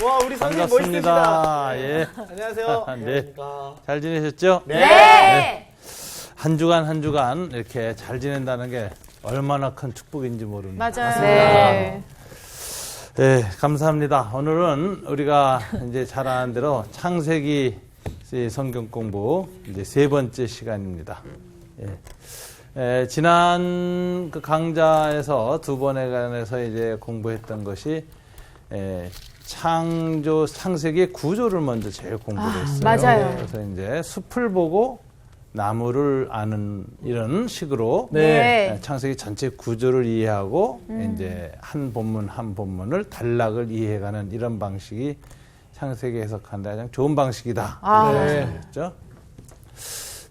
와, 우리 선생님 반갑습니다. 멋있으시다. 예. 안녕하세요. 네. 잘 지내셨죠? 네. 한 주간 이렇게 잘 지낸다는 게 얼마나 큰 축복인지 모릅니다. 맞아요. 네. 네, 감사합니다. 오늘은 우리가 이제 잘 아는 대로 창세기 성경 공부 이제 세 번째 시간입니다. 지난 그 강좌에서 두 번에 관해서 이제 공부했던 것이 창세기의 구조를 먼저 제일 공부를 했어요. 맞아요. 그래서 이제 숲을 보고 나무를 아는 이런 식으로 네. 창세기 전체 구조를 이해하고 이제 한 본문 한 본문을 단락을 이해해가는 이런 방식이 창세기 해석하는 데 가장 좋은 방식이다. 이런 말씀이었죠.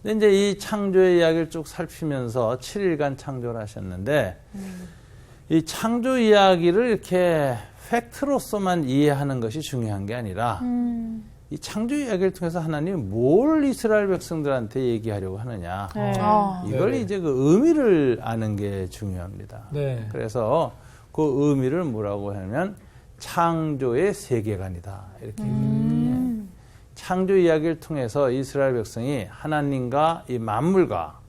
근데 이제 이 창조의 이야기를 쭉 살피면서 7일간 창조를 하셨는데 이 창조 이야기를 이렇게 팩트로서만 이해하는 것이 중요한 게 아니라 이 창조 이야기를 통해서 하나님이 뭘 이스라엘 백성들한테 얘기하려고 하느냐. 이걸 이제 그 의미를 아는 게 중요합니다. 네. 그래서 그 의미를 뭐라고 하냐면 창조의 세계관이다. 이렇게 얘기합니다. 창조 이야기를 통해서 이스라엘 백성이 하나님과 이 만물과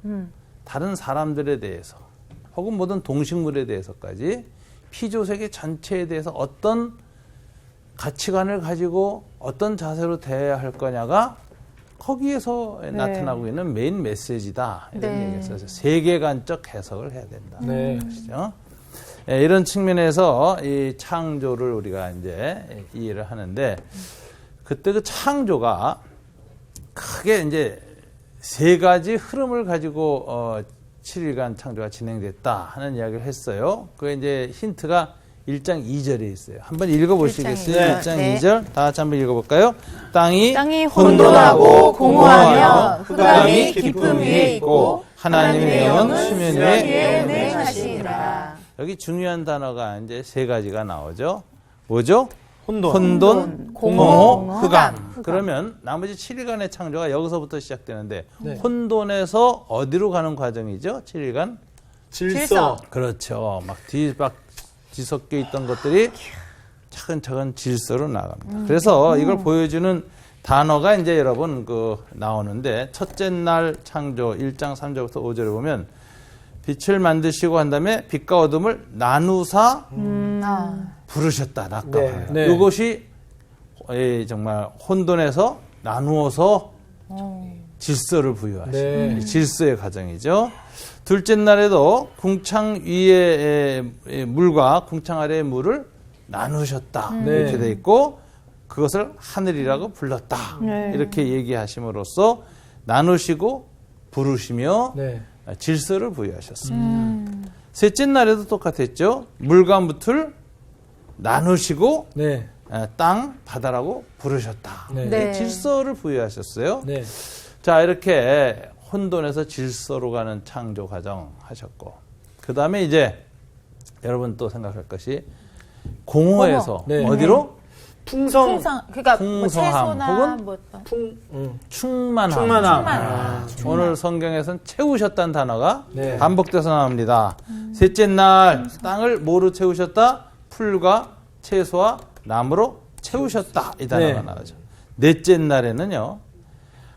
다른 사람들에 대해서 혹은 모든 동식물에 대해서까지 피조세계 전체에 대해서 어떤 가치관을 가지고 어떤 자세로 대해야 할 거냐가 거기에서 나타나고 있는 메인 메시지다. 이런 얘기에서 세계관적 해석을 해야 된다. 그렇죠? 이런 측면에서 이 창조를 우리가 이제 이해를 하는데 그때 그 창조가 크게 이제 세 가지 흐름을 가지고 7일간 창조가 진행됐다 하는 이야기를 했어요. 그게 이제 힌트가 1장 2절에 있어요. 한번 읽어보시겠어요? 1장 2절. 다 같이 한번 읽어볼까요? 땅이 혼돈하고 공허하며 흑암이 깊음 위에 있고 하나님의 영은 수면 위에 운행하시니라. 여기 중요한 단어가 이제 세 가지가 나오죠. 뭐죠? 혼돈, 공허, 흑암. 그러면 나머지 7일간의 창조가 여기서부터 시작되는데 혼돈에서 어디로 가는 과정이죠? 7일간? 질서. 그렇죠. 막 뒤섞여 있던 것들이 차근차근 질서로 나갑니다. 그래서 이걸 보여주는 단어가 이제 여러분 나오는데 첫째 날 창조 1장 3절부터 5절에 보면 빛을 만드시고 한 다음에 빛과 어둠을 나누사 부르셨다. 낙가봐요. 이것이 정말 혼돈에서 나누어서 질서를 부여하신 질서의 과정이죠. 둘째 날에도 궁창 위의 물과 궁창 아래의 물을 나누셨다. 이렇게 돼 있고 그것을 하늘이라고 불렀다. 이렇게 얘기하심으로써 나누시고 부르시며 질서를 부여하셨습니다. 셋째 날에도 똑같았죠. 물과 묻을 나누시고 땅, 바다라고 부르셨다. 질서를 부여하셨어요. 자, 이렇게 혼돈에서 질서로 가는 창조 과정 하셨고 그 다음에 이제 여러분 또 생각할 것이 공허에서 어디로? 풍성함. 그러니까 풍성함 혹은 충만함. 오늘 성경에서는 채우셨다는 단어가 반복돼서 나옵니다. 셋째 날 땅을 뭐로 채우셨다? 풀과 채소와 나무로 채우셨다. 이 단어가 나오죠. 넷째 날에는요.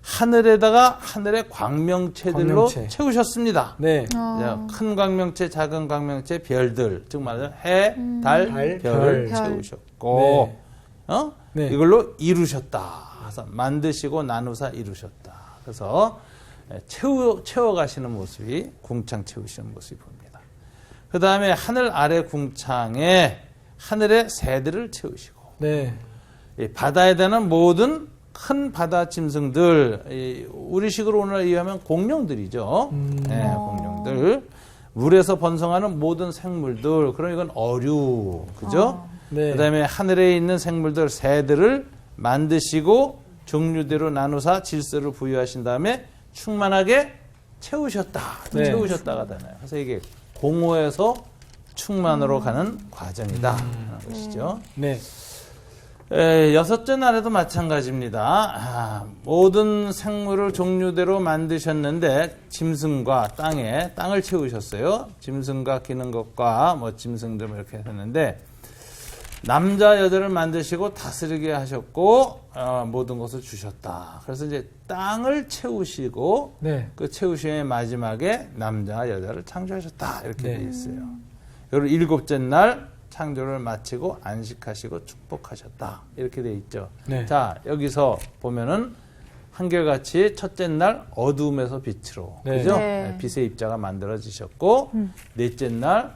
하늘에다가 하늘의 광명체들로 채우셨습니다. 큰 광명체, 작은 광명체, 별들, 즉 말하자면 해, 달, 별을 채우셨고 이걸로 이루셨다. 그래서 만드시고 나누사 이루셨다. 그래서 채워가시는 모습이 궁창 채우시는 모습이 보입니다. 그 다음에 하늘 아래 궁창에 하늘의 새들을 채우시고 이 바다에 대한 모든 큰 바다 짐승들, 우리식으로 오늘 이해하면 공룡들이죠. 공룡들. 물에서 번성하는 모든 생물들, 그럼 이건 어류, 그죠? 그 다음에 하늘에 있는 생물들, 새들을 만드시고 종류대로 나누사 질서를 부여하신 다음에 충만하게 채우셨다. 채우셨다가 되나요. 그래서 이게 공허에서 충만으로 가는 과정이다. 하는 것이죠. 여섯째 날에도 마찬가지입니다. 모든 생물을 종류대로 만드셨는데 짐승과 땅을 채우셨어요. 짐승과 기는 것과 짐승들 이렇게 했는데 남자 여자를 만드시고 다스리게 하셨고 모든 것을 주셨다. 그래서 이제 땅을 채우시고 네. 그 채우심의 마지막에 남자 여자를 창조하셨다. 이렇게 돼 있어요. 그리고 일곱째 날 창조를 마치고 안식하시고 축복하셨다. 이렇게 돼 있죠. 네. 자, 여기서 보면은 한결같이 첫째 날 어두움에서 빛으로. 네. 그죠? 네. 빛의 입자가 만들어지셨고 넷째 날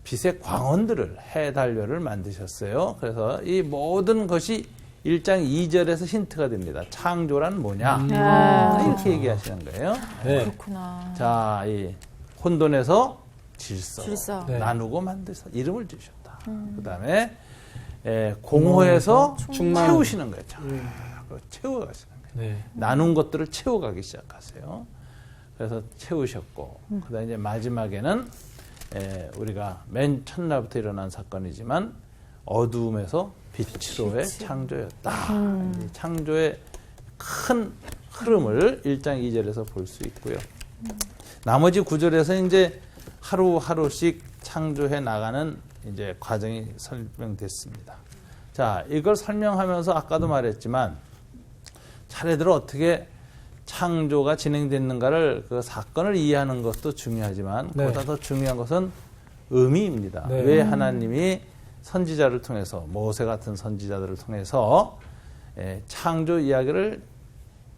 빛의 광원들을 해 달별을 만드셨어요. 그래서 이 모든 것이 1장 2절에서 힌트가 됩니다. 창조란 뭐냐? 이렇게 얘기하시는 거예요. 네. 그렇구나. 자, 이 혼돈에서 질서, 질서. 네. 나누고 만드셔서 이름을 주셨다. 그다음에 공허에서 충만. 채우시는 거예요. 채워가시는 거예요. 네. 나눈 것들을 채워가기 시작하세요. 그래서 채우셨고, 그다음에 이제 마지막에는 우리가 맨 첫날부터 일어난 사건이지만 어두움에서 빛으로의 창조였다. 이 창조의 큰 흐름을 1장 2절에서 볼 수 있고요. 나머지 9절에서 이제 하루하루씩 창조해 나가는 이제 과정이 설명됐습니다. 자, 이걸 설명하면서 아까도 말했지만 차례대로 어떻게 창조가 진행됐는가를 그 사건을 이해하는 것도 중요하지만 네. 그보다 더 중요한 것은 의미입니다. 네. 왜 하나님이 선지자를 통해서 모세 같은 선지자들을 통해서 창조 이야기를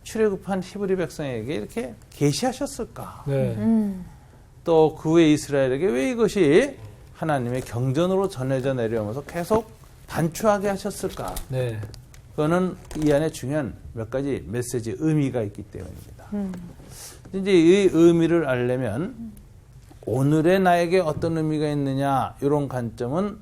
출애굽한 히브리 백성에게 이렇게 계시하셨을까? 네. 또 그 후에 이스라엘에게 왜 이것이 하나님의 경전으로 전해져 내려오면서 계속 반추하게 하셨을까? 네. 그거는 이 안에 중요한 몇 가지 메시지, 의미가 있기 때문입니다. 이제 이 의미를 알려면 오늘의 나에게 어떤 의미가 있느냐 이런 관점은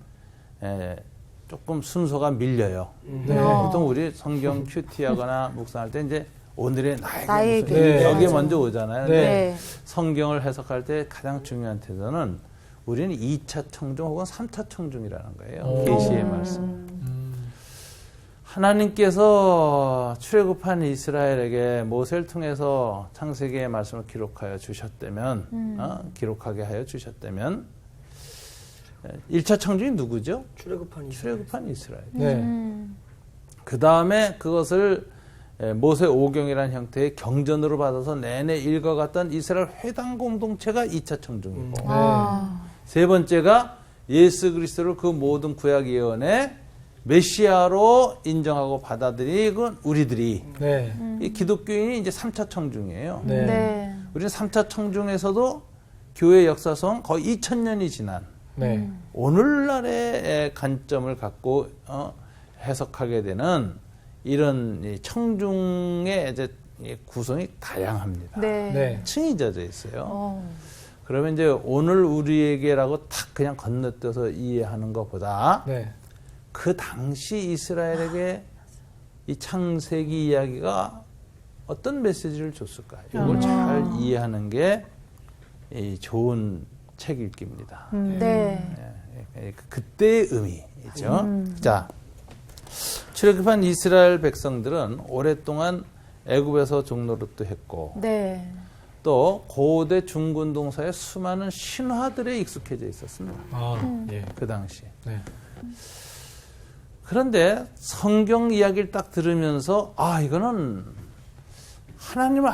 조금 순서가 밀려요. 네. 보통 우리 성경 큐티하거나 묵상할 때 이제 오늘의 나에게 무슨 네. 여기에 맞아. 먼저 오잖아요. 네. 네. 성경을 해석할 때 가장 중요한 태도는 우리는 2차 청중 혹은 3차 청중이라는 거예요. 오. 계시의 말씀. 하나님께서 출애굽한 이스라엘에게 모세를 통해서 창세기의 말씀을 기록하여 주셨다면, 기록하게 하여 주셨다면, 1차 청중이 누구죠? 출애굽한 이스라엘. 네. 그 다음에 그것을 모세 오경이라는 형태의 경전으로 받아서 내내 읽어갔던 이스라엘 회당 공동체가 2차 청중이고, 세 번째가 예수 그리스도를 그 모든 구약 예언의 메시아로 인정하고 받아들이건 우리들이 네. 이 기독교인이 이제 3차 청중이에요. 네. 네. 우리는 3차 청중에서도 교회 역사상 거의 2000년이 지난 네. 오늘날의 관점을 갖고 해석하게 되는 이런 이 청중의 이제 구성이 다양합니다. 네. 네. 층이 져져 있어요. 그러면 이제 오늘 우리에게라고 탁 그냥 건너뛰어서 이해하는 것보다 네. 그 당시 이스라엘에게 이 창세기 이야기가 어떤 메시지를 줬을까? 이걸 잘 이해하는 게 이 좋은 책 읽기입니다. 네. 그때의 의미죠. 자, 출애굽한 이스라엘 백성들은 오랫동안 애굽에서 종노릇도 했고 네. 또 고대 중군 동사의 수많은 신화들에 익숙해져 있었습니다. 아, 예. 그 당시. 네. 그런데 성경 이야기를 딱 들으면서 이거는 하나님을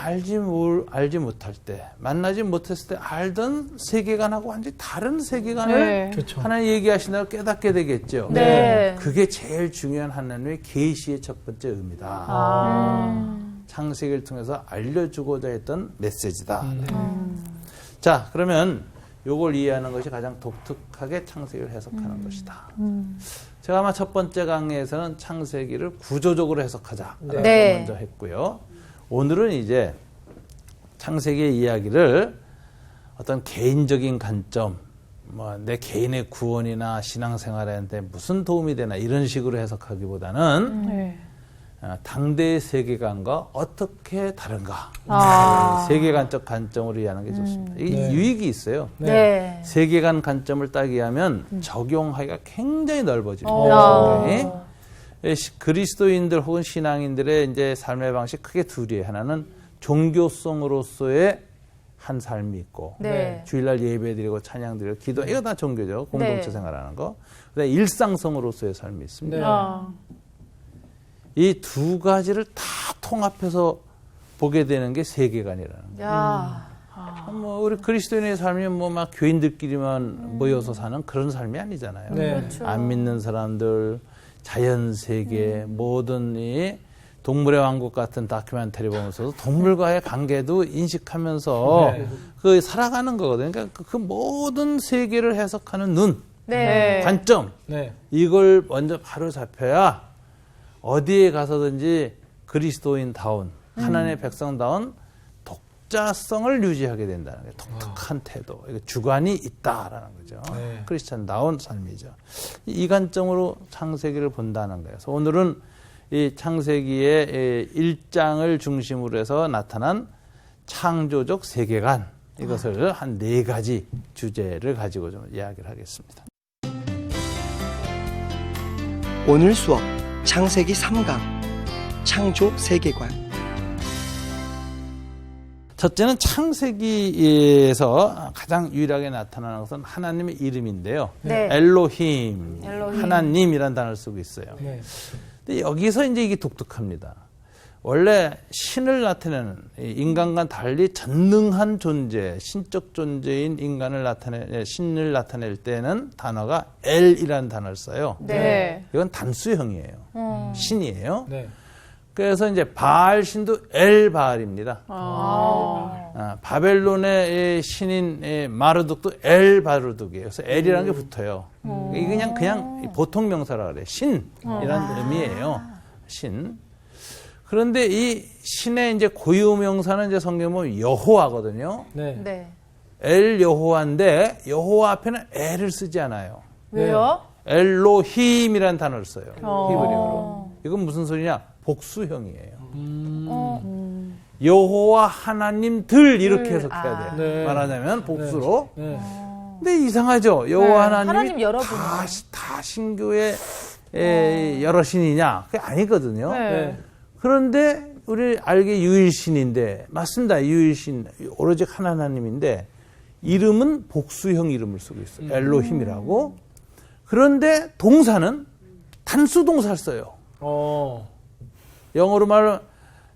알지 못할 때, 만나지 못했을 때 알던 세계관하고 완전히 다른 세계관을 네. 그렇죠. 하나님 얘기하신다고 깨닫게 되겠죠. 네. 그게 제일 중요한 하나님의 계시의 첫 번째 의미다. 창세기를 통해서 알려주고자 했던 메시지다. 자, 그러면 요걸 이해하는 것이 가장 독특하게 창세기를 해석하는 것이다. 제가 아마 첫 번째 강의에서는 창세기를 구조적으로 해석하자라고 네. 먼저 했고요. 오늘은 이제 창세기의 이야기를 어떤 개인적인 관점, 내 개인의 구원이나 신앙생활에 무슨 도움이 되나 이런 식으로 해석하기보다는 네. 당대의 세계관과 어떻게 다른가 세계관적 관점으로 이해하는 게 좋습니다. 이게 네. 유익이 있어요. 네. 세계관 관점을 딱 이해하면 적용하기가 굉장히 넓어집니다. 네. 그리스도인들 혹은 신앙인들의 이제 삶의 방식 크게 둘이에요. 하나는 종교성으로서의 한 삶이 있고 네. 주일날 예배드리고 찬양드리고 기도 이거 다 종교죠. 공동체 네. 생활하는 거. 그다음에 일상성으로서의 삶이 있습니다. 네. 이 두 가지를 다 통합해서 보게 되는 게 세계관이라는 거예요. 야. 뭐 우리 그리스도인의 삶이 뭐 막 교인들끼리만 모여서 사는 그런 삶이 아니잖아요. 네. 그렇죠. 안 믿는 사람들, 자연 세계, 모든 이 동물의 왕국 같은 다큐멘터리 보면서도 동물과의 관계도 인식하면서 네. 그 살아가는 거거든요. 그러니까 그 모든 세계를 해석하는 눈, 네. 관점, 네. 이걸 먼저 바로 잡혀야 어디에 가서든지 그리스도인다운, 하나님의 백성다운 독자성을 유지하게 된다는 게 독특한 태도, 이거 주관이 있다라는 거죠. 네. 크리스찬다운 삶이죠. 이 관점으로 창세기를 본다는 거예요. 그래서 오늘은 이 창세기의 1장을 중심으로 해서 나타난 창조적 세계관, 이것을 한 4가지 주제를 가지고 좀 이야기를 하겠습니다. 오늘 수업 창세기 3강 창조 세계관. 첫째는 창세기에서 가장 유일하게 나타나는 것은 하나님의 이름인데요. 네. 엘로힘, 엘로힘. 하나님이라는 단어를 쓰고 있어요. 네. 근데 여기서 이제 이게 독특합니다. 원래 신을 나타내는 인간과 달리 전능한 존재, 신적 존재인 신을 나타낼 때는 단어가 엘이라는 단어를 써요. 네. 이건 단수형이에요. 신이에요. 네. 그래서 이제 바알 신도 엘바알입니다. 바벨론의 신인 마르둑도 엘바르둑이에요. 그래서 엘이라는 게 붙어요. 이게 그냥 보통 명사라 그래요. 신이라는 의미예요. 신. 그런데 이 신의 이제 고유 명사는 이제 성경 보면 여호와거든요. 네. 네. 엘 여호와인데 여호와 앞에는 엘을 쓰지 않아요. 왜요? 엘로힘이라는 단어를 써요. 히브리어로. 이건 무슨 소리냐? 복수형이에요. 여호와 하나님들 이렇게 해석해야 돼요. 네. 말하자면 복수로. 네. 근데 이상하죠. 여호와 네. 하나님 하나님이 여러분이요. 다 신교의 여러 신이냐? 그게 아니거든요. 네. 그런데 우리 알게 유일신인데 맞습니다. 유일신 오로지 하나님인데 이름은 복수형 이름을 쓰고 있어요. 엘로힘이라고. 그런데 동사는 단수 동사를 써요. 영어로 말하면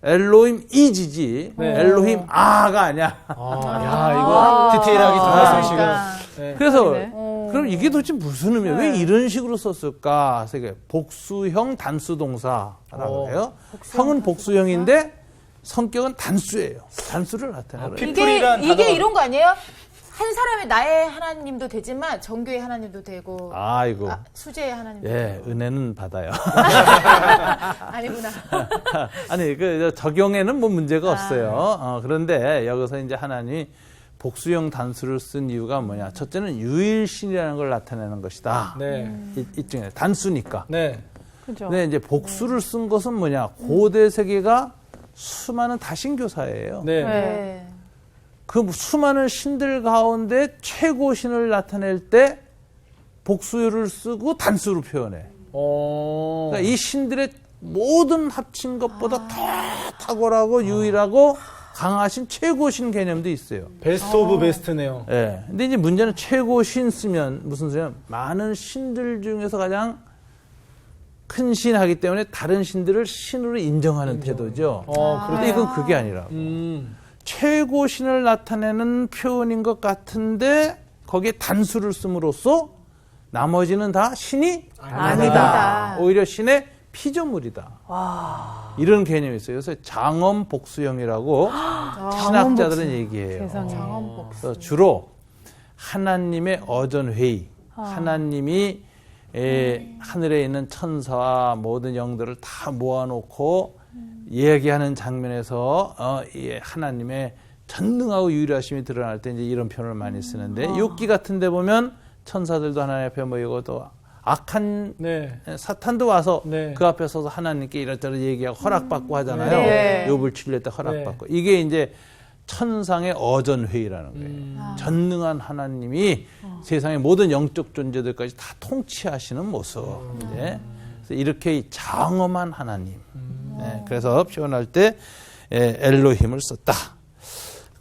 엘로힘 이지지 네. 엘로힘 아가 아니야. 야, 이거 디테일하게 들어가서 지금. 네. 그래서 그러네. 그럼 이게 도대체 무슨 의미야? 왜 이런 식으로 썼을까? 그래서 이게 복수형 단수 동사라고 해요. 형은 복수형인데 성격은 단수예요. 단수를 나타내요. 피플이란 이게 단어가- 이런 거 아니에요? 한 사람의 나의 하나님도 되지만 정교의 하나님도 되고 아이고. 수제의 하나님도 예, 은혜는 받아요. 아니구나. 아니, 그 적용에는 뭐 문제가 없어요. 그런데 여기서 이제 하나님이 복수형 단수를 쓴 이유가 뭐냐? 첫째는 유일신이라는 걸 나타내는 것이다. 네. 이쪽에 단수니까. 네. 그죠. 근데 이제 복수를 쓴 것은 뭐냐? 고대 세계가 수많은 다신교사예요. 네. 네. 그 수많은 신들 가운데 최고 신을 나타낼 때 복수를 쓰고 단수로 표현해. 그러니까 이 신들의 모든 합친 것보다 더 탁월하고 유일하고 강하신 최고신 개념도 있어요. 베스트 오브 베스트네요. 예. 근데 이제 문제는 최고신 쓰면 무슨 소리냐? 많은 신들 중에서 가장 큰 신 하기 때문에 다른 신들을 신으로 인정하는 태도죠. 그런데 이건 그게 아니라 최고신을 나타내는 표현인 것 같은데 거기에 단수를 씀으로써 나머지는 다 신이 아니다. 오히려 신의 피조물이다. 이런 개념이 있어요. 그래서 장엄복수형이라고 신학자들은 얘기해요. 그래서 주로 하나님의 어전회의, 하나님이 하늘에 있는 천사와 모든 영들을 다 모아놓고 얘기하는 장면에서 이 하나님의 전능하고 유일하심이 드러날 때 이제 이런 표현을 많이 쓰는데 욥기 같은 데 보면 천사들도 하나님 앞에 모이고 또 악한 사탄도 와서 그 앞에 서서 하나님께 이럴저럴 얘기하고 허락받고 하잖아요. 네. 욥을 치료할 때 허락받고. 이게 이제 천상의 어전회의라는 거예요. 전능한 하나님이 세상의 모든 영적 존재들까지 다 통치하시는 모습. 이제 그래서 이렇게 장엄한 하나님. 그래서 표현할 때 엘로힘을 썼다.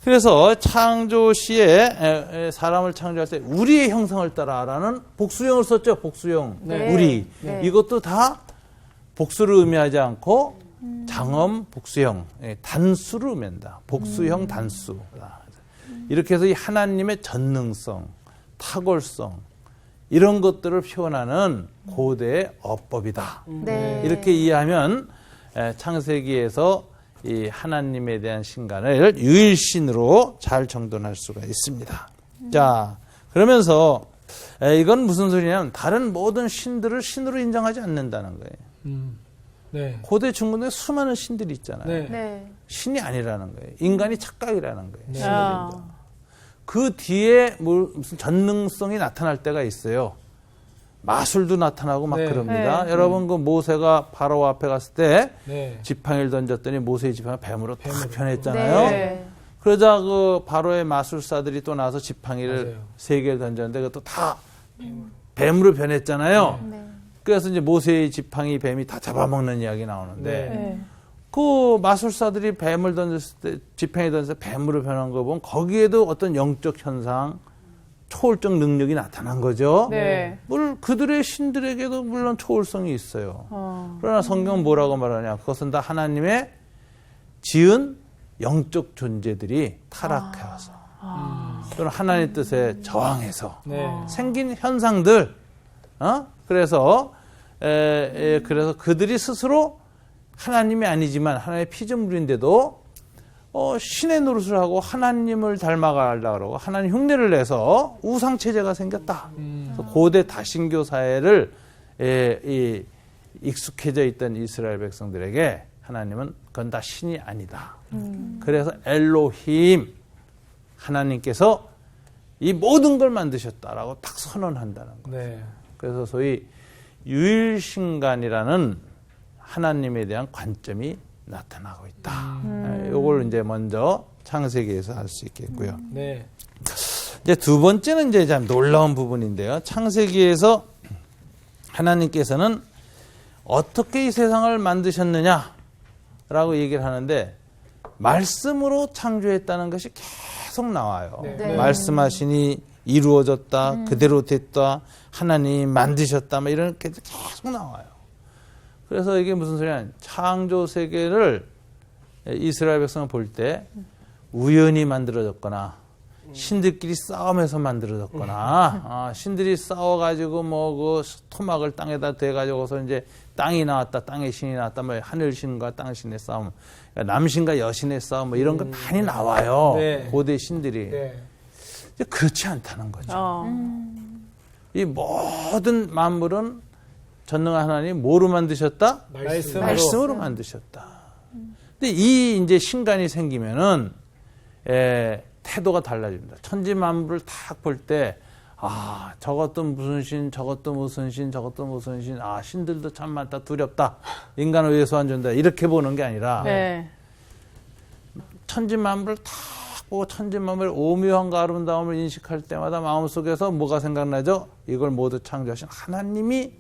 그래서 창조 시에 사람을 창조할 때 우리의 형상을 따라라는 복수형을 썼죠. 복수형. 네. 우리. 네. 이것도 다 복수를 의미하지 않고 장엄 복수형, 단수를 의미한다. 복수형 단수. 이렇게 해서 이 하나님의 전능성, 탁월성 이런 것들을 표현하는 고대의 어법이다. 네. 이렇게 이해하면 창세기에서 이 하나님에 대한 신간을 유일신으로 잘 정돈할 수가 있습니다. 자, 그러면서 이건 무슨 소리냐면 다른 모든 신들을 신으로 인정하지 않는다는 거예요. 네. 고대 중국에 수많은 신들이 있잖아요. 네. 네. 신이 아니라는 거예요. 인간이 착각이라는 거예요. 네. 신들입니다. 그 뒤에 무슨 전능성이 나타날 때가 있어요. 마술도 나타나고 막 네. 그럽니다. 여러분 그 모세가 바로 앞에 갔을 때 네. 지팡이를 던졌더니 모세의 지팡이가 뱀으로 탁 변했잖아요. 네. 그러자 그 바로의 마술사들이 또 나서 지팡이를 맞아요. 3개를 던졌는데 그것도 다 뱀으로 변했잖아요. 네. 그래서 이제 모세의 지팡이 뱀이 다 잡아먹는 이야기 나오는데 네. 그 마술사들이 뱀을 던졌을 때 지팡이 던졌을 때 뱀으로 변한 거 보면 거기에도 어떤 영적 현상, 초월적 능력이 나타난 거죠. 네. 물론 그들의 신들에게도 물론 초월성이 있어요. 그러나 성경은 뭐라고 말하냐? 그것은 다 하나님의 지은 영적 존재들이 타락해와서 또는 하나님의 뜻에 저항해서 네. 생긴 현상들. 그래서 그래서 그들이 스스로 하나님이 아니지만 하나님의 피조물인데도 신의 노릇을 하고 하나님을 닮아가려고 그러고 하나님 흉내를 내서 우상체제가 생겼다. 그래서 고대 다신교 사회를 익숙해져 있던 이스라엘 백성들에게 하나님은 그건 다 신이 아니다. 그래서 엘로힘 하나님께서 이 모든 걸 만드셨다라고 딱 선언한다는 거예요. 네. 그래서 소위 유일신간이라는 하나님에 대한 관점이 나타나고 있다. 이걸 이제 먼저 창세기에서 알 수 있겠고요. 네. 이제 두 번째는 이제 참 놀라운 부분인데요. 창세기에서 하나님께서는 어떻게 이 세상을 만드셨느냐라고 얘기를 하는데 말씀으로 창조했다는 것이 계속 나와요. 네. 네. 말씀하시니 이루어졌다, 그대로 됐다, 하나님 만드셨다, 뭐 이런 게 계속 나와요. 그래서 이게 무슨 소리냐? 창조 세계를 이스라엘 백성을 볼 때 우연히 만들어졌거나 신들끼리 싸움해서 만들어졌거나 신들이 싸워가지고 뭐 그 토막을 땅에다 대가지고서 이제 땅이 나왔다, 땅의 신이 나왔다, 뭐 하늘신과 땅신의 싸움, 남신과 여신의 싸움, 뭐 이런 거 많이 나와요. 네. 고대 신들이. 네. 그렇지 않다는 거죠. 이 모든 만물은 전능한 하나님 뭐로 만드셨다? 말씀으로 만드셨다. 근데 이 이제 신간이 생기면은 태도가 달라집니다. 천지 만물을 딱 볼 때 저것도 무슨 신, 저것도 무슨 신, 저것도 무슨 신, 신들도 참 많다, 두렵다, 인간을 왜소한 존재다, 이렇게 보는 게 아니라 천지 만물을 딱 보고 천지 만물의 오묘함과 아름다움을 인식할 때마다 마음속에서 뭐가 생각나죠? 이걸 모두 창조하신 하나님이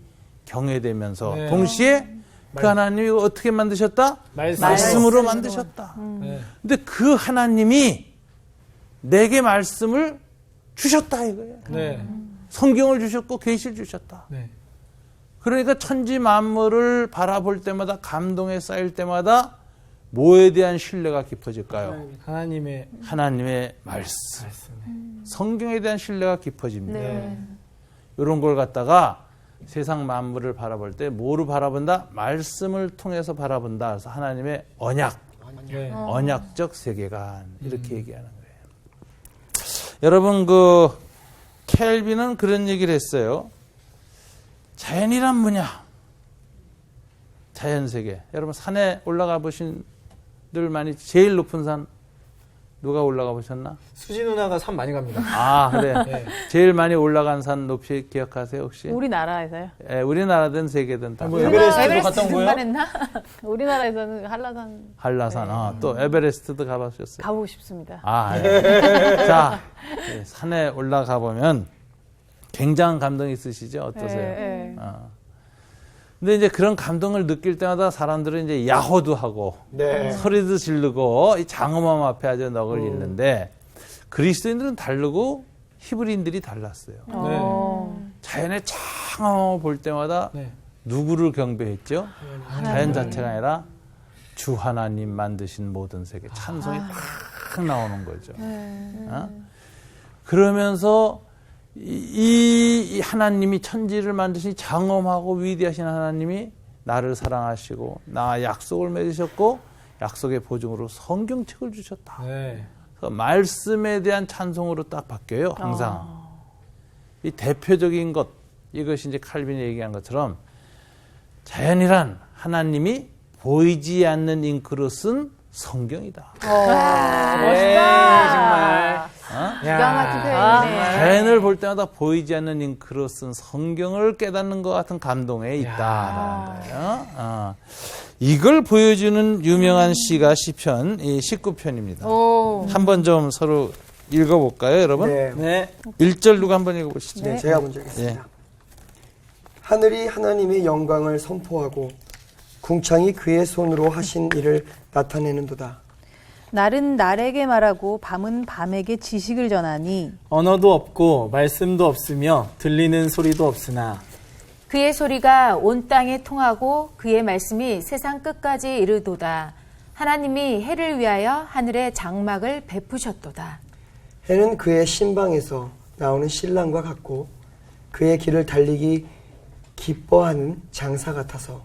경외되면서 네. 동시에 그 하나님이 이거 어떻게 만드셨다? 말씀으로 만드셨다. 네. 근데 그 하나님이 내게 말씀을 주셨다 이거예요. 네. 성경을 주셨고 계시를 주셨다. 네. 그러니까 천지 만물을 바라볼 때마다 감동에 쌓일 때마다 뭐에 대한 신뢰가 깊어질까요? 하나님의 말씀. 성경에 대한 신뢰가 깊어집니다. 네. 이런 걸 갖다가 세상 만물을 바라볼 때 뭐로 바라본다? 말씀을 통해서 바라본다. 그래서 하나님의 언약, 네. 언약적 세계관 이렇게 얘기하는 거예요. 여러분 그 켈빈은 그런 얘기를 했어요. 자연이란 뭐냐? 자연세계. 여러분 산에 올라가 보신 들 많이 제일 높은 산 누가 올라가 보셨나? 수지 누나가 산 많이 갑니다. 그래. 네. 제일 많이 올라간 산 높이 기억하세요 혹시? 우리나라에서요? 우리나라든 세계든 다. 뭐 에베레스트도 갔다 온 거예요? 등반했나? 우리나라에서는 한라산 한라산. 또 에베레스트도 가보셨어요? 가보고 싶습니다. 네. 자, 산에 올라가 보면 굉장한 감동이 있으시죠? 어떠세요? 네. 근데 이제 그런 감동을 느낄 때마다 사람들은 이제 야호도 하고 네. 소리도 지르고 이 장엄함 앞에 아주 넋을 잃는데 그리스도인들은 다르고 히브리인들이 달랐어요. 자연의 장엄함을 볼 때마다 네. 누구를 경배했죠? 자연 자체가 아니라 주 하나님 만드신 모든 세계 찬송이 팍 나오는 거죠. 어? 그러면서 이 하나님이 천지를 만드신 장엄하고 위대하신 하나님이 나를 사랑하시고 나 약속을 맺으셨고 약속의 보증으로 성경책을 주셨다. 네. 그래서 말씀에 대한 찬송으로 딱 바뀌어요. 항상. 이 대표적인 것 이것이 이제 칼빈이 얘기한 것처럼 자연이란 하나님이 보이지 않는 잉크로 쓴 성경이다. 멋있다. 정말. 기가 막힌 표현이네. 자연을 볼 때마다 보이지 않는 잉크로 쓴 성경을 깨닫는 것 같은 감동에 있다라는 거예요. 이걸 보여주는 유명한 시가 시편 19편입니다. 한번 좀 서로 읽어볼까요, 여러분? 네. 네. 1절 누가 한번 읽어보시죠. 네, 제가 먼저 읽겠습니다. 하늘이 하나님의 영광을 선포하고 궁창이 그의 손으로 하신 일을 나타내는도다. 날은 날에게 말하고 밤은 밤에게 지식을 전하니 언어도 없고 말씀도 없으며 들리는 소리도 없으나 그의 소리가 온 땅에 통하고 그의 말씀이 세상 끝까지 이르도다. 하나님이 해를 위하여 하늘에 장막을 베푸셨도다. 해는 그의 신방에서 나오는 신랑과 같고 그의 길을 달리기 기뻐하는 장사 같아서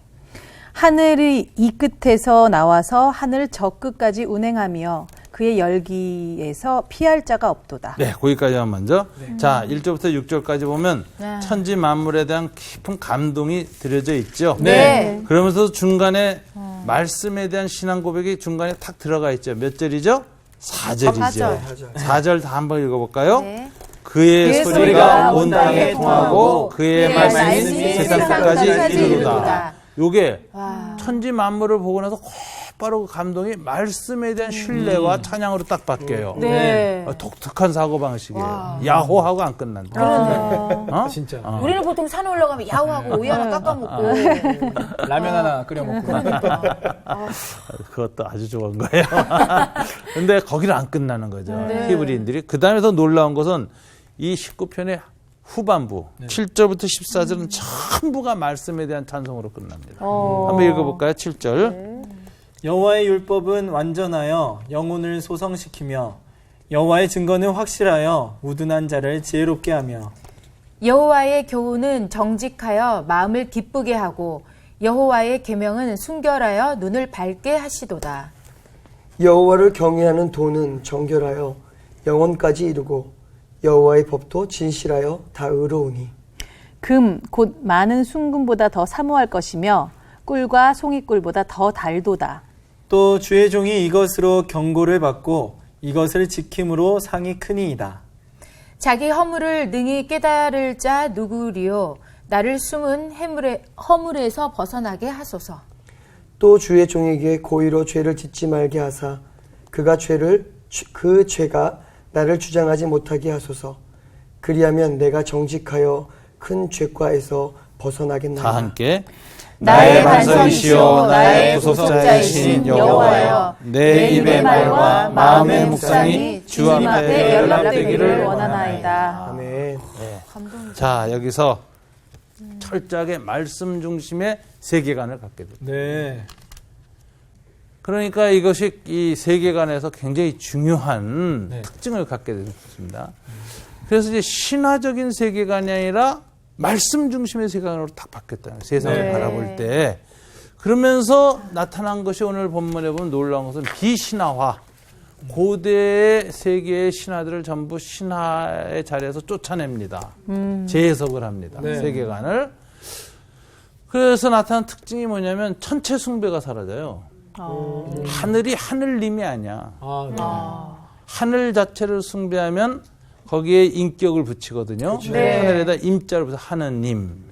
하늘이 이 끝에서 나와서 하늘 저 끝까지 운행하며 그의 열기에서 피할 자가 없도다. 네, 거기까지만 먼저. 자, 1절부터 6절까지 보면 천지 만물에 대한 깊은 감동이 들여져 있죠. 네. 그러면서 중간에 말씀에 대한 신앙 고백이 중간에 탁 들어가 있죠. 몇 절이죠? 4절이죠. 4절 다 한번 읽어볼까요? 네. 그의 소리가 소리가 온 땅에 통하고 그의 말씀이 세상 끝까지 이르도다. 요게 천지 만물을 보고 나서 곧바로 그 감동이 말씀에 대한 신뢰와 찬양으로 딱 바뀌어요. 네. 독특한 사고방식이에요. 야호하고 안 끝난다. 어? 진짜 우리는 보통 산 올라가면 야호하고 오이 하나 깎아먹고. 라면 하나 끓여 먹고. 그것도 아주 좋은 거예요. 근데 거기를 안 끝나는 거죠. 히브리인들이. 그 다음에 더 놀라운 것은 이 19편의 후반부 7절부터 14절은 전부가 말씀에 대한 찬송으로 끝납니다. 한번 읽어볼까요? 7절. 여호와의 율법은 완전하여 영혼을 소성시키며 여호와의 증거는 확실하여 우둔한 자를 지혜롭게 하며 여호와의 교훈은 정직하여 마음을 기쁘게 하고 여호와의 계명은 순결하여 눈을 밝게 하시도다. 여호와를 경외하는 도는 정결하여 영혼까지 이루고 여호와의 법도 진실하여 다 의로우니 금 곧 많은 순금보다 더 사모할 것이며 꿀과 송이꿀보다 더 달도다. 또 주의 종이 이것으로 경고를 받고 이것을 지킴으로 상이 크니이다. 자기 허물을 능히 깨달을 자 누구리요. 나를 숨은 허물에서 벗어나게 하소서. 또 주의 종에게 고의로 죄를 짓지 말게 하사 그 죄가 나를 주장하지 못하게 하소서. 그리하면 내가 정직하여 큰 죄과에서 벗어나겠나이다. 다 함께. 나의 반석이시오 나의 구속자이신 여호와여 내 입의 말과 마음의 묵상이 주 주님 앞에 연락되기를 원하나이다. 아멘. 자, 여기서 철저하게 말씀 중심의 세계관을 갖게 됩니다. 네. 그러니까 이것이 이 세계관에서 굉장히 중요한 특징을 갖게 됐습니다. 그래서 이제 신화적인 세계관이 아니라 말씀 중심의 세계관으로 딱 바뀌었다는 거예요. 세상을 바라볼 때. 그러면서 나타난 것이 오늘 본문에 보면 놀라운 것은 비신화화. 고대 세계의 신화들을 전부 신화의 자리에서 쫓아냅니다. 재해석을 합니다. 세계관을. 그래서 나타난 특징이 뭐냐면 천체 숭배가 사라져요. 하늘이 하늘님이 아니야. 하늘 자체를 숭배하면 거기에 인격을 붙이거든요. 하늘에다 임자를 붙여 하느님.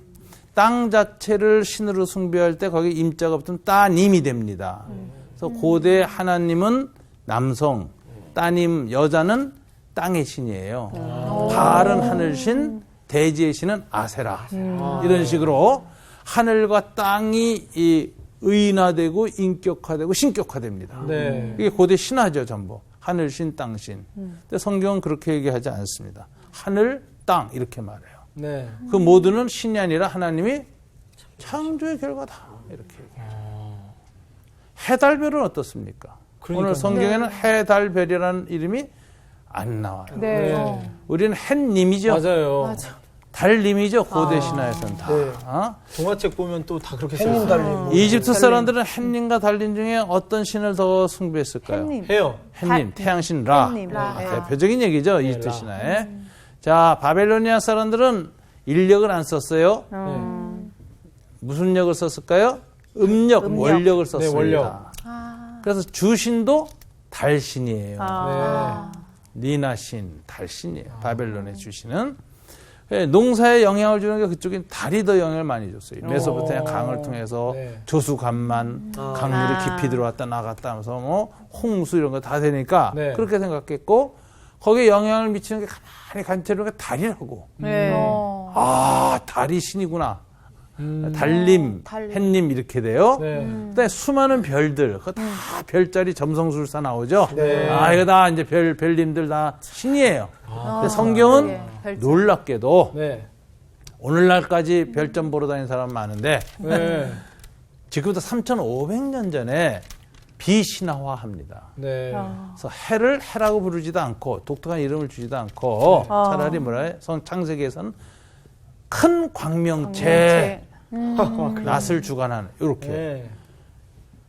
땅 자체를 신으로 숭배할 때 거기에 임자가 붙으면 따님이 됩니다. 그래서 고대 하나님은 남성, 따님 여자는 땅의 신이에요. 바알은 하늘신, 대지의 신은 아세라. 이런 식으로 하늘과 땅이 이 의인화되고 인격화되고 신격화됩니다. 네. 이게 고대 신화죠, 전부. 하늘신, 땅신. 근데 성경은 그렇게 얘기하지 않습니다. 하늘, 땅 이렇게 말해요. 네. 그 모두는 신이 아니라 하나님이 창조의 결과다. 이렇게 얘기해요. 해달별은 어떻습니까? 그러니까요. 오늘 성경에는 해달별이라는 이름이 안 나와요. 네. 우리는 햇님이죠. 맞아요. 달님이죠. 고대 신화에서는 다. 네. 어? 동화책 보면 또 다 그렇게 햇님 써있어요. 달님. 이집트 사람들은 햇님과 달님 중에 어떤 신을 더 숭배했을까요? 햇님. 해요. 햇님, 태양신 라. 햇님, 라. 네. 대표적인 얘기죠. 이집트 라. 신화에. 자, 바벨로니아 사람들은 인력을 안 썼어요. 무슨 력을 썼을까요? 음력, 원력을 썼습니다. 원력. 그래서 주신도 달신이에요. 아. 니나신, 달신이에요. 바벨론의 주신은. 농사에 영향을 주는 게 그쪽엔 달이 더 영향을 많이 줬어요. 메소포타미아 강을 통해서 네. 조수간만, 강물이 깊이 들어왔다 나갔다 하면서 뭐 홍수 이런 거 다 되니까 네. 그렇게 생각했고 거기에 영향을 미치는 게 가만히 관찰하는 게 달이라고. 네. 아, 달이 신이구나. 달님, 햇님 이렇게 돼요. 네. 그다음에 수많은 별들, 그거 다 별자리 점성술사 나오죠. 네. 아, 이거 다 이제 별님들 다 신이에요. 근데 성경은 놀랍게도 네. 오늘날까지 별점 보러 다니는 사람 많은데 네. 지금부터 3,500년 전에 비신화화합니다. 네. 그래서 해를 해라고 부르지도 않고 독특한 이름을 주지도 않고 차라리 뭐라 해? 창세기에서는 큰 광명체, 낯을 주관하는 이렇게 네.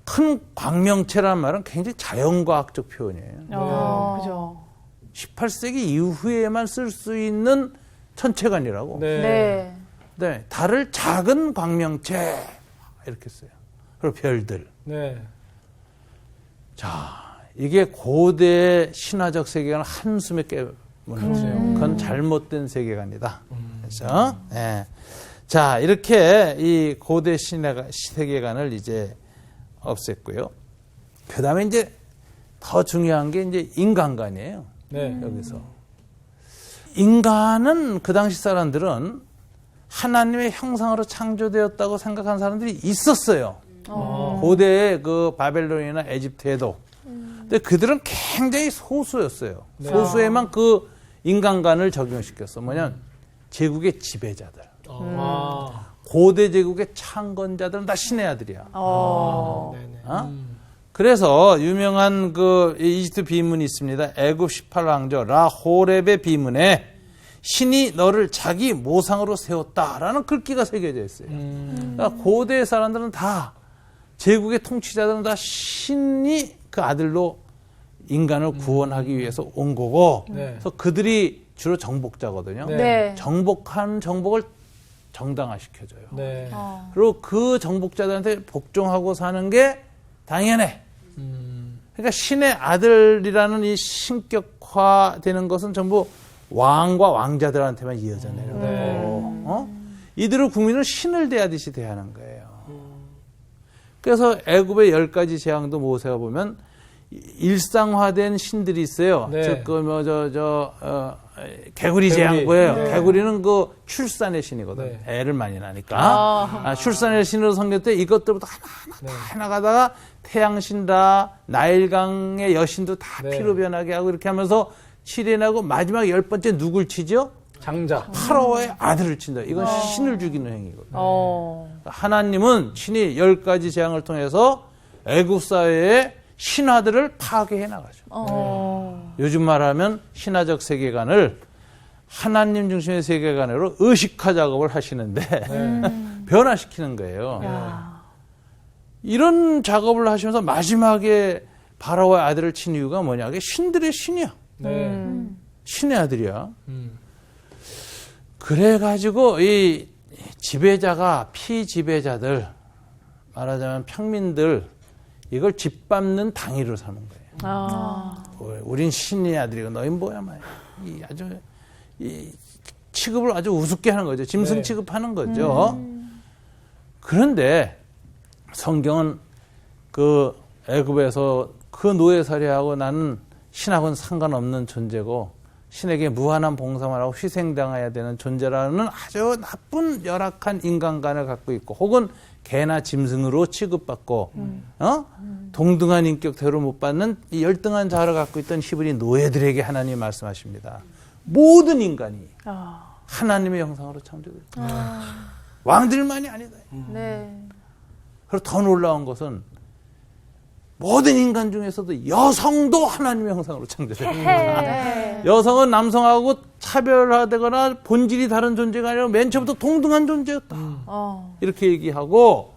큰 광명체라는 말은 굉장히 자연과학적 표현이에요. 그죠. 18세기 이후에만 쓸 수 있는 천체관이라고. 네. 네. 네, 달을 작은 광명체 이렇게 써요. 그리고 별들. 네. 자, 이게 고대 신화적 세계관을 한숨에 깨무는 그건 잘못된 세계관이다. 그래서 네. 자, 이렇게 이 고대 세계관을 이제 없앴고요. 그다음에 이제 더 중요한 게 이제 인간관이에요. 네. 여기서 인간은 그 당시 사람들은 하나님의 형상으로 창조되었다고 생각한 사람들이 있었어요. 고대의 그 바벨론이나 에집트에도. 근데 그들은 굉장히 소수였어요. 네. 소수에만 그 인간관을 적용시켰어. 뭐냐면 제국의 지배자들. 아. 고대 제국의 창건자들은 다 신의 아들이야. 네네. 어? 그래서 유명한 그 이집트 비문이 있습니다. 애굽 18왕조 라호렙의 비문에 신이 너를 자기 모상으로 세웠다라는 글귀가 새겨져 있어요. 그러니까 고대 사람들은 다 제국의 통치자들은 다 신이 그 아들로 인간을 구원하기 위해서 온 거고, 네. 그래서 그들이 주로 정복자거든요. 네. 네. 정복한 정복을 정당화시켜줘요. 네. 그리고 그 정복자들한테 복종하고 사는 게 당연해. 그러니까 신의 아들이라는 이 신격화되는 것은 전부 왕과 왕자들한테만 이어져 내려가고, 이들을 국민을 신을 대하듯이 대하는 거예요. 그래서 애굽의 10가지 재앙도 모세가 보면 일상화된 신들이 있어요. 네. 즉, 개구리 재앙구예요. 네. 개구리는 그 출산의 신이거든. 네. 애를 많이 낳으니까. 출산의 신으로 섬길 때 이것들부터 하나하나 다 나가다가 태양신다, 나일강의 여신도 다 네. 피로 변하게 하고 이렇게 하면서 실현하고 마지막 10번째 누굴 치죠? 장자. 파라오의 아들을 친다. 이건 신을 죽이는 행위거든요. 어. 하나님은 신이 10가지 재앙을 통해서 애굽 사회의 신화들을 파괴해 나가죠. 요즘 말하면 신화적 세계관을 하나님 중심의 세계관으로 의식화 작업을 하시는데 변화시키는 거예요. 이런 작업을 하시면서 마지막에 바라오의 아들을 친 이유가 뭐냐? 그게 신들의 신이야. 네. 신의 아들이야. 그래가지고 이 지배자가 피지배자들, 말하자면 평민들, 이걸 짓밟는 당위로 삼는 거예요. 우린 신의 아들이고 너희는 뭐야 말이야. 이 취급을 아주 우습게 하는 거죠. 짐승 네. 취급하는 거죠. 그런데 성경은 그 애굽에서 그 노예살이하고 나는 신하고는 상관없는 존재고 신에게 무한한 봉사만 하고 희생당해야 되는 존재라는 아주 나쁜 열악한 인간관을 갖고 있고 혹은 개나 짐승으로 취급받고 동등한 인격대우를 못 받는 이 열등한 자아를 갖고 있던 히브리 노예들에게 하나님이 말씀하십니다. 모든 인간이 하나님의 형상으로 창조됐다. 왕들만이 아니다. 네. 그리고 더 놀라운 것은 모든 인간 중에서도 여성도 하나님의 형상으로 창조됐다. 네. 여성은 남성하고 차별화되거나 본질이 다른 존재가 아니라 맨 처음부터 동등한 존재였다. 이렇게 얘기하고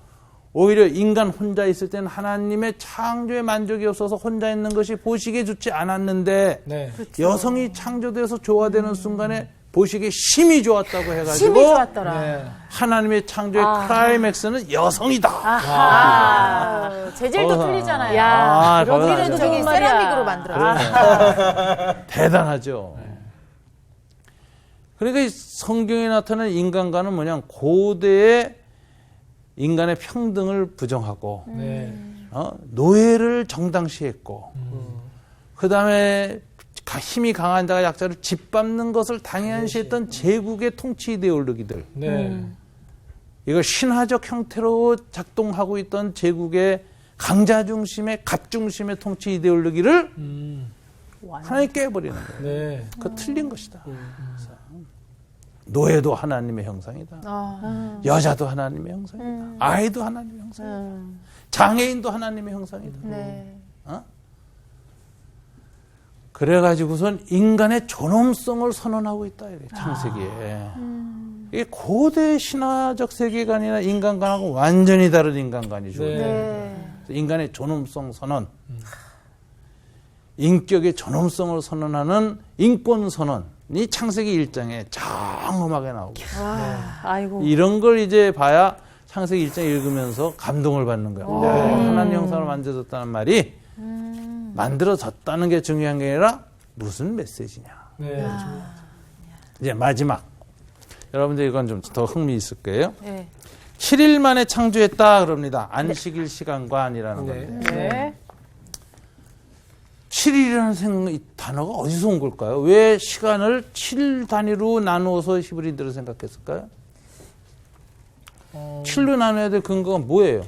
오히려 인간 혼자 있을 때는 하나님의 창조에 만족이 없어서 혼자 있는 것이 보시기에 좋지 않았는데 네. 여성이 창조돼서 조화되는 순간에 보시기에 심히 좋았다고 해가지고 심이 좋았더라. 네. 하나님의 창조의 클라이맥스는 여성이다. 재질도 거기서- 틀리잖아요. 아, 그럼 거기서 우리는 아주- 저기 세라믹으로 만들었어. 대단하죠. 그러니까 이 성경에 나타나는 인간과는 뭐냐, 고대의 인간의 평등을 부정하고 네. 노예를 정당시했고 그 다음에 힘이 강한 자가 약자를 짓밟는 것을 당연시했던 제국의 통치 이데올로기들, 네. 이걸 신화적 형태로 작동하고 있던 제국의 강자 중심의 갑 중심의 통치 이데올로기를 하나님 깨버리는 거예요. 네. 그거 틀린 것이다. 그래서 노예도 하나님의 형상이다. 여자도 하나님의 형상이다. 아이도 하나님의 형상이다. 장애인도 하나님의 형상이다. 네. 그래가지고선 인간의 존엄성을 선언하고 있다. 창세기에. 이게 고대 신화적 세계관이나 인간관하고 완전히 다른 인간관이죠. 네. 네. 인간의 존엄성 선언, 인격의 존엄성을 선언하는 인권 선언이 창세기 1장에 장엄하게 나오고 아이고. 이런 걸 이제 봐야 창세기 1장 읽으면서 감동을 받는 거예요. 하나님 형상으로 만들어졌다는 말이 만들어졌다는 게 중요한 게 아니라 무슨 메시지냐. 네. 이제 마지막. 여러분들 이건 좀 더 흥미 있을 거예요. 네. 7일 만에 창조했다 그럽니다. 안식일 시간관이라는 건데. 네. 7일이라는 이 단어가 어디서 온 걸까요? 왜 시간을 7 단위로 나누어서 히브리인들은 생각했을까요? 7로 나눠야 될 근거가 뭐예요?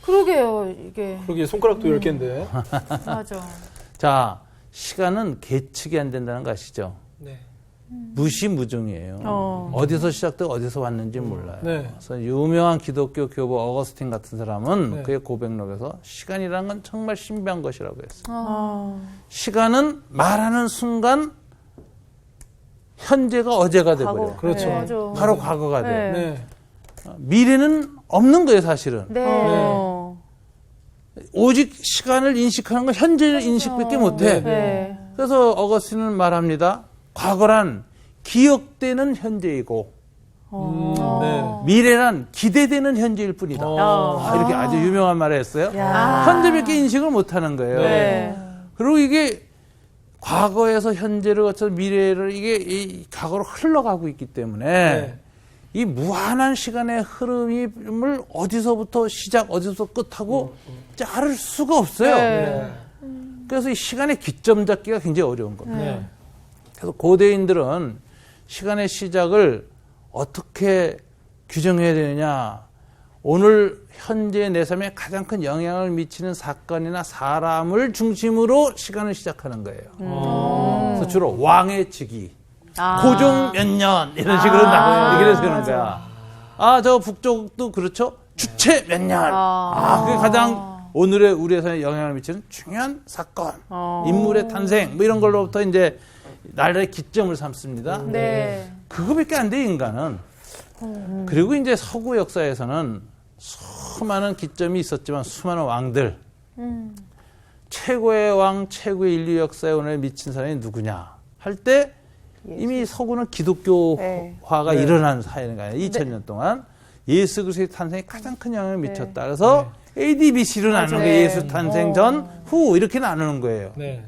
그러게요, 이게. 그러게 손가락도 10개인데. 맞아. 자, 시간은 계측이 안 된다는 거 아시죠? 네. 무시무중이에요. 어디서 시작되고 어디서 왔는지 몰라요. 네. 그래서 유명한 기독교 교부 어거스틴 같은 사람은 네. 그의 고백록에서 시간이라는 건 정말 신비한 것이라고 했어요. 시간은 말하는 순간 현재가 어제가 돼버려요. 그렇죠. 네. 맞아. 바로 과거가 돼. 네. 네. 미래는 없는 거예요, 사실은. 네. 오직 시간을 인식하는 건 현재를 인식밖에 못해. 네. 그래서 어거스틴은 말합니다. 과거란 기억되는 현재이고 네. 미래란 기대되는 현재일 뿐이다. 이렇게 아주 유명한 말을 했어요. 현재밖에 인식을 못하는 거예요. 네. 그리고 이게 과거에서 현재를 거쳐서 미래를 이게 이 과거로 흘러가고 있기 때문에 네. 이 무한한 시간의 흐름을 어디서부터 시작, 어디서부터 끝하고 자를 수가 없어요. 네. 그래서 이 시간의 기점 잡기가 굉장히 어려운 겁니다. 네. 그래서 고대인들은 시간의 시작을 어떻게 규정해야 되느냐. 오늘 현재 내 삶에 가장 큰 영향을 미치는 사건이나 사람을 중심으로 시간을 시작하는 거예요. 그래서 주로 왕의 즉위, 고종 몇 년 이런 식으로 얘기를 세우는 거야. 저 북쪽도 그렇죠. 주체 몇 년. 그게 가장 오늘의 우리의 삶에 영향을 미치는 중요한 사건, 인물의 탄생 뭐 이런 걸로부터 이제 나라의 기점을 삼습니다. 네. 그거밖에 안 돼, 인간은. 그리고 이제 서구 역사에서는 수많은 기점이 있었지만 수많은 왕들, 최고의 왕, 최고의 인류 역사에 오늘 미친 사람이 누구냐 할 때 이미 서구는 기독교화가 일어난 사회가 아니라 2000년 동안 예수 그리스도의 탄생에 가장 큰 영향을 미쳤다. 그래서 AD, BC로 나누는 거예요. 예수 탄생 전, 후 이렇게 나누는 거예요. 네.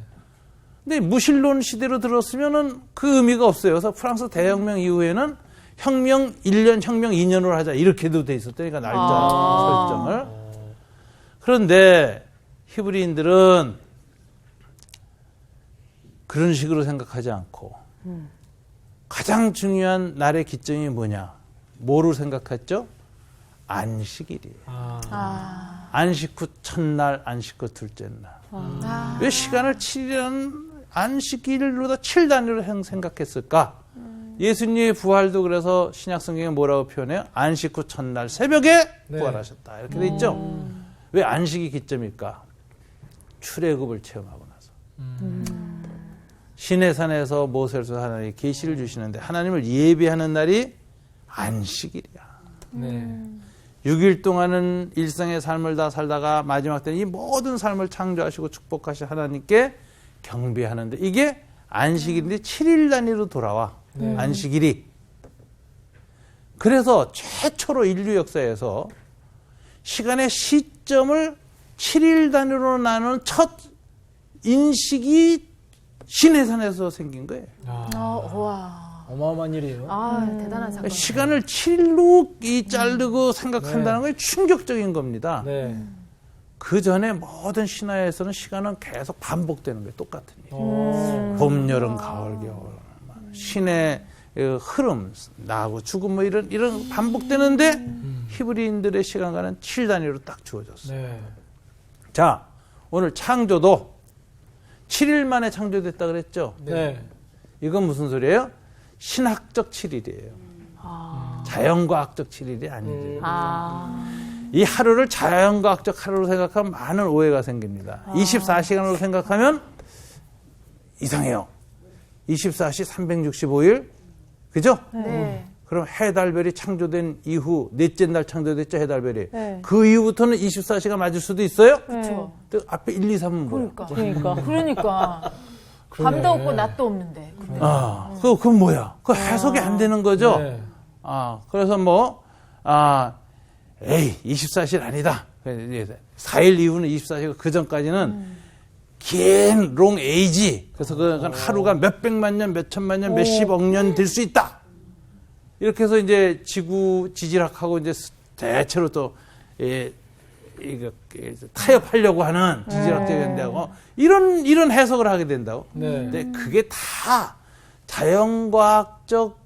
근데 무신론 시대로 들었으면은 그 의미가 없어요. 그래서 프랑스 대혁명 이후에는 혁명 1년, 혁명 2년으로 하자 이렇게도 돼 있었다니까 날짜 설정을. 그런데 히브리인들은 그런 식으로 생각하지 않고 가장 중요한 날의 기점이 뭐냐? 뭐로 생각했죠? 안식일이에요. 안식 후 첫날, 안식 후 둘째 날. 왜 시간을 7일이라는 안식일로다 7단위로 생각했을까? 예수님의 부활도 그래서 신약성경에 뭐라고 표현해요? 안식 후 첫날 새벽에 네. 부활하셨다. 이렇게 돼 있죠? 왜 안식이 기점일까? 출애굽을 체험하고 나서. 시내산에서 모세로서 하나님이 계시를 주시는데 하나님을 예배하는 날이 안식일이야. 네. 6일 동안은 일상의 삶을 다 살다가 마지막 때는 이 모든 삶을 창조하시고 축복하신 하나님께 경배하는데 이게 안식일인데 7일 단위로 돌아와. 네. 안식일이. 그래서 최초로 인류 역사에서 시간의 시점을 7일 단위로 나눈 첫 인식이 시내산에서 생긴 거예요. 와. 어마어마한 일이에요. 대단한 사건. 시간을 7일 자르고 생각한다는 게 충격적인 겁니다. 네. 그 전에 모든 신화에서는 시간은 계속 반복되는 거예요. 똑같은 일. 봄, 여름, 가을, 겨울. 신의 흐름, 나하고 죽음 뭐 이런 반복되는데 히브리인들의 시간과는 7단위로 딱 주어졌어요. 네. 자, 오늘 창조도 7일 만에 창조됐다 그랬죠? 네. 이건 무슨 소리예요? 신학적 7일이에요. 자연과학적 7일이 아니죠. 이 하루를 자연과학적 하루로 생각하면 많은 오해가 생깁니다. 24시간으로 생각하면 이상해요. 24시 365일, 그죠? 네. 그럼 해달별이 창조된 이후 넷째 날 창조됐죠, 해달별이. 네. 그 이후부터는 24시간 맞을 수도 있어요? 그렇죠. 또 앞에 1, 2, 3은 뭐야? 그러니까. 밤도 없고 낮도 없는데. 근데. 그건 뭐야? 그 해석이 안 되는 거죠? 네. 그래서 24시간 아니다. 4일 이후는 24시간, 그 전까지는 긴 롱 에이지. 그래서 그건 하루가 몇백만 년, 몇천만 년, 몇십억 년 될 수 있다. 이렇게 해서 이제 지구 지질학하고 이제 대체로 또 이거 타협하려고 하는 지질학적인 데하고 이런 해석을 하게 된다고. 네. 근데 그게 다 자연과학적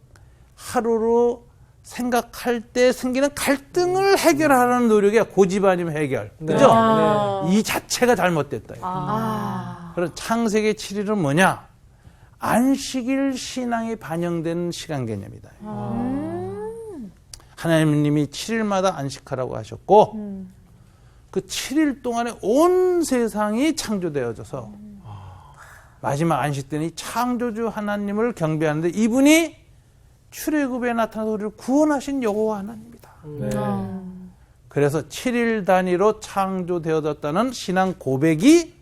하루로 생각할 때 생기는 갈등을 해결하는 노력이야. 고집 아니면 해결. 네. 그죠? 네. 이 자체가 잘못됐다. 그럼 창세기 7일은 뭐냐? 안식일 신앙이 반영된 시간 개념이다. 하나님님이 7일마다 안식하라고 하셨고 그 7일 동안에 온 세상이 창조되어져서 마지막 안식 때는 이 창조주 하나님을 경배하는데 이분이 출애굽에 나타나서 우리를 구원하신 여호와 하나님이다. 네. 그래서 7일 단위로 창조되어졌다는 신앙 고백이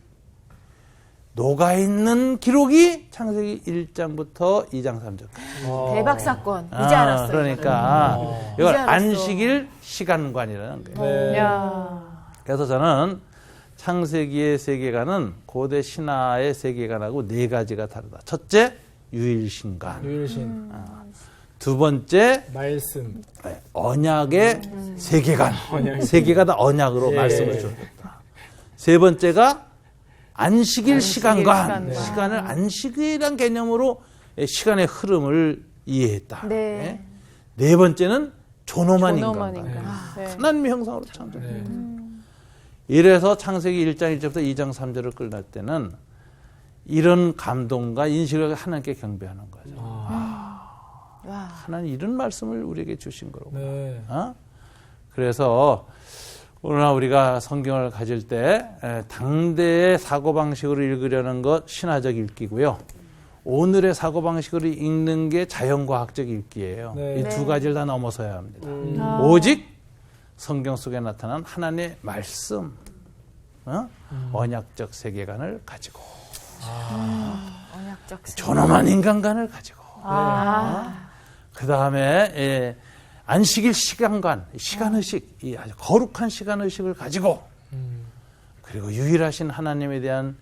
녹아있는 기록이 창세기 1장부터 2장 3장까지. 대박 사건. 이제 알았어요. 그러니까 이걸 이제 알았어. 안식일 시간관이라는 거예요. 네. 그래서 저는 창세기의 세계관은 고대 신화의 세계관하고 네 가지가 다르다. 첫째, 유일신관. 유일신. 두 번째, 말씀. 언약의 세계관. 언약의 세계가 다 언약으로 예. 말씀을 줬다. 세 번째가 안식일 시간관. 시간관. 시간을 안식이란 개념으로 시간의 흐름을 이해했다. 네. 네 번째는 존엄한 인간관. 네. 하나님의 형상으로 창조했다. 네. 이래서 창세기 1장 1절부터 2장 3절을 끝날 때는 이런 감동과 인식을 하나님께 경배하는 거죠. 하나님 이런 말씀을 우리에게 주신 거라고. 네. 그래서 오늘 우리가 성경을 가질 때 당대의 사고방식으로 읽으려는 것 신화적 읽기고요. 오늘의 사고방식으로 읽는 게 자연과학적 읽기예요. 네. 이 두 가지를 다 넘어서야 합니다. 오직 성경 속에 나타난 하나님의 말씀, 언약적 세계관을 가지고 언약적 세계. 존엄한 인간관을 가지고 아. 그 다음에 안식일 시간관, 시간의식, 이 아주 거룩한 시간의식을 가지고 그리고 유일하신 하나님에 대한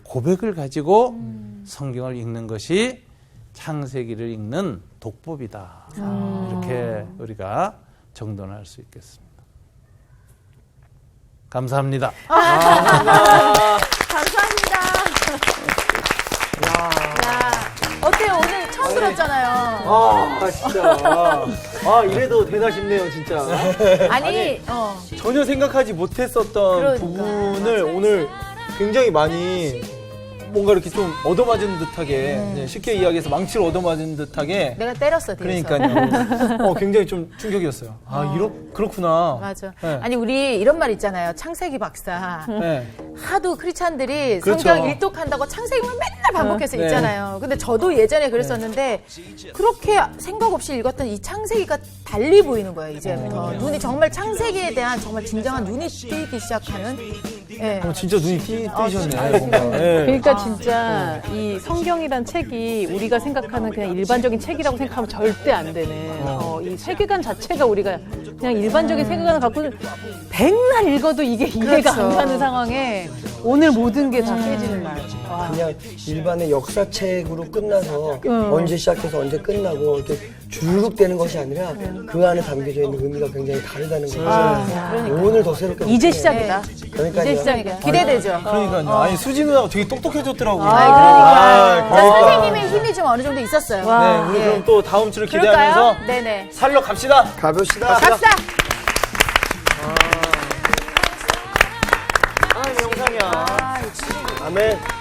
고백을 가지고 성경을 읽는 것이 창세기를 읽는 독법이다. 이렇게 우리가 정돈할 수 있겠습니다. 감사합니다. 감사합니다. 있었잖아요. 아, 진짜. 아, 이래도 되나 싶네요, 진짜. 아니, 전혀 생각하지 못했었던 그러니까. 부분을 오늘 굉장히 많이 뭔가 이렇게 좀 얻어맞은 듯하게 네, 쉽게 이야기해서 망치를 얻어맞은 듯하게 내가 때렸어, 뒤에서. 그러니까요. 굉장히 좀 충격이었어요. 아, 그렇구나. 맞아. 네. 아니, 우리 이런 말 있잖아요. 창세기 박사. 네. 하도 크리스찬들이 그렇죠. 성경 일독한다고 창세기만 맨날 반복해서 네. 있잖아요. 근데 저도 예전에 그랬었는데 그렇게 생각 없이 읽었던 이 창세기가 달리 보이는 거예요, 이제부터. 눈이 정말 창세기에 대한 정말 진정한 눈이 뜨이기 시작하는. 예. 진짜 눈이 뜨이셨네. 아, 뭔가. 네. 그러니까 진짜 이 성경이란 책이 우리가 생각하는 그냥 일반적인 책이라고 생각하면 절대 안 되는 이 세계관 자체가 우리가 그냥 일반적인 세계관을 갖고 백날 읽어도 이게 이해가 안 그렇죠. 가는 상황에 오늘 모든 게 다 깨지는 날. 와. 그냥 일반의 역사책으로 끝나서 언제 시작해서 언제 끝나고 이렇게 줄룩되는 것이 아니라 그 안에 담겨져 있는 의미가 굉장히 다르다는 거죠. 오늘 더 새롭게 이제 느끼네요. 시작이다. 그러니까요. 이제 시작이다. 기대되죠. 그러니까요. 아니, 수지 누나가 되게 똑똑해졌더라고요. 그러니까. 그러니까. 선생님의 힘이 좀 어느 정도 있었어요. 네, 우리 그럼 또 다음 주를 그럴까요? 기대하면서 네네. 살러 갑시다. 가봅시다. 갑시다. 아, 영상이야. 아멘.